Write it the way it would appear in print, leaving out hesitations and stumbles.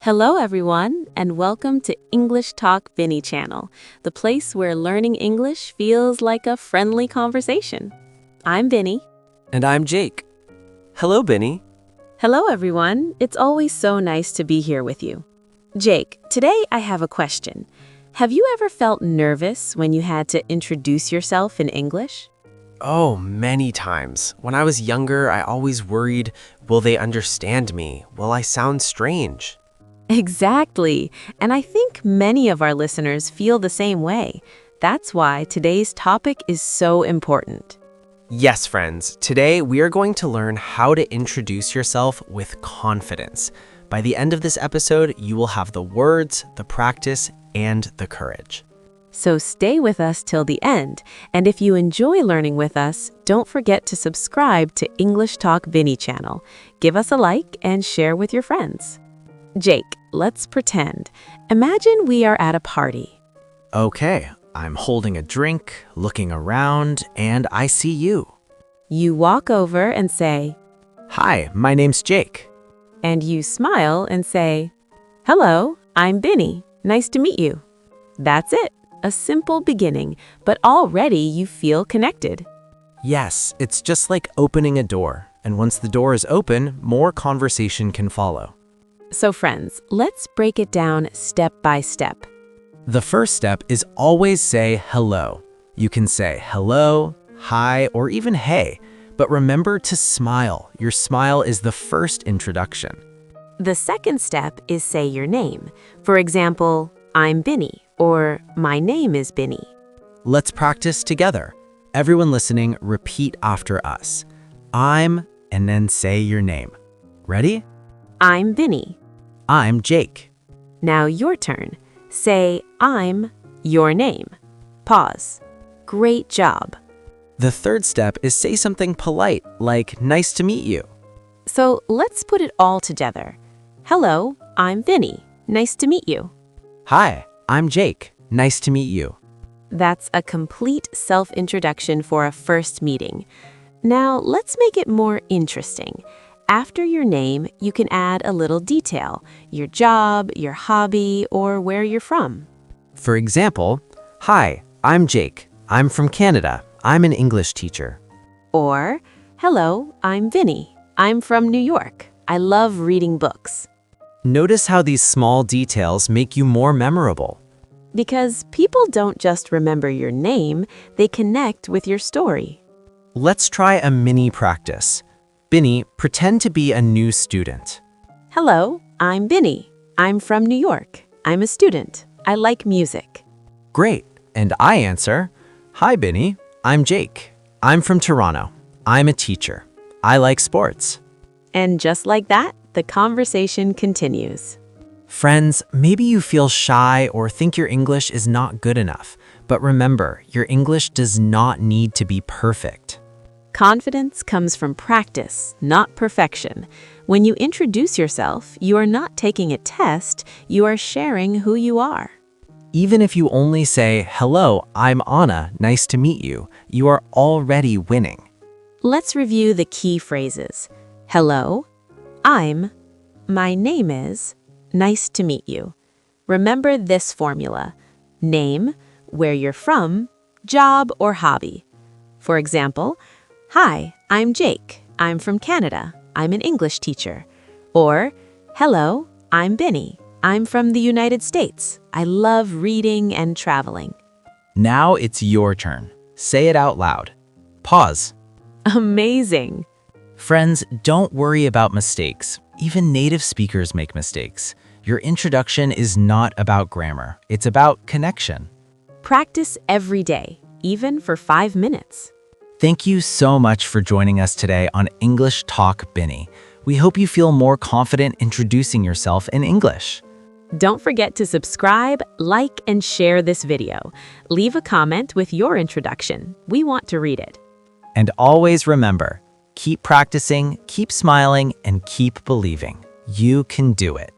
Hello everyone, and welcome to English Talk Bini channel, the place where learning English feels like a friendly conversation. I'm Bini. And I'm Jake. Hello, Bini. Hello everyone, it's always so nice to be here with you. Jake, today I have a question. Have you ever felt nervous when you had to introduce yourself in English? Oh, many times. When I was younger, I always worried, will they understand me? Will I sound strange? Exactly, and I think many of our listeners feel the same way. That's why today's topic is so important. Yes, friends. Today, we are going to learn how to introduce yourself with confidence. By the end of this episode, you will have the words, the practice, and the courage. So stay with us till the end, and if you enjoy learning with us, don't forget to subscribe to English Talk Bini channel. Give us a like and share with your friends. Jake, let's pretend. Imagine we are at a party. Okay, I'm holding a drink, looking around, and I see you. You walk over and say, Hi, my name's Jake. and you smile and say, Hello, I'm Bini. Nice to meet you. That's it. A simple beginning, but already you feel connected. Yes, it's just like opening a door, and once the door is open, more conversation can follow. So friends, let's break it down step by step. The first step is always say hello. You can say hello, hi, or even hey, but remember to smile. Your smile is the first introduction. The second step is say your name. For example, I'm Bini, or my name is Bini. Let's practice together. Everyone listening, repeat after us. I'm, and then say your name. Ready? I'm Bini. I'm Jake. Now your turn. Say, I'm your name. Pause. Great job. The third step is say something polite, like nice to meet you. So let's put it all together. Hello, I'm Bini. Nice to meet you. Hi, I'm Jake. Nice to meet you. That's a complete self-introduction for a first meeting. Now let's make it more interesting. After your name, you can add a little detail, your job, your hobby, or where you're from. For example, hi, I'm Jake. I'm from Canada. I'm an English teacher. Or, hello, I'm Bini. I'm from New York. I love reading books. Notice how these small details make you more memorable. Because people don't just remember your name, they connect with your story. Let's try a mini practice. Bini, pretend to be a new student. Hello, I'm Bini. I'm from New York. I'm a student. I like music. Great. And I answer, Hi, Bini. I'm Jake. I'm from Toronto. I'm a teacher. I like sports. And just like that, the conversation continues. Friends, maybe you feel shy or think your English is not good enough, but remember, your English does not need to be perfect. Confidence comes from practice, not perfection. When you introduce yourself, you are not taking a test, you are sharing who you are. Even if you only say, Hello, I'm Anna, nice to meet you, you are already winning. Let's review the key phrases. Hello, I'm, my name is, nice to meet you. Remember this formula. Name, where you're from, job or hobby. For example, Hi, I'm Jake. I'm from Canada. I'm an English teacher. Or, Hello, I'm Bini. I'm from the United States. I love reading and traveling. Now it's your turn. Say it out loud. Pause. Amazing. Friends, don't worry about mistakes. Even native speakers make mistakes. Your introduction is not about grammar. It's about connection. Practice every day, even for 5 minutes. Thank you so much for joining us today on English Talk Bini. We hope you feel more confident introducing yourself in English. Don't forget to subscribe, like, and share this video. Leave a comment with your introduction. We want to read it. And always remember, keep practicing, keep smiling, and keep believing. You can do it.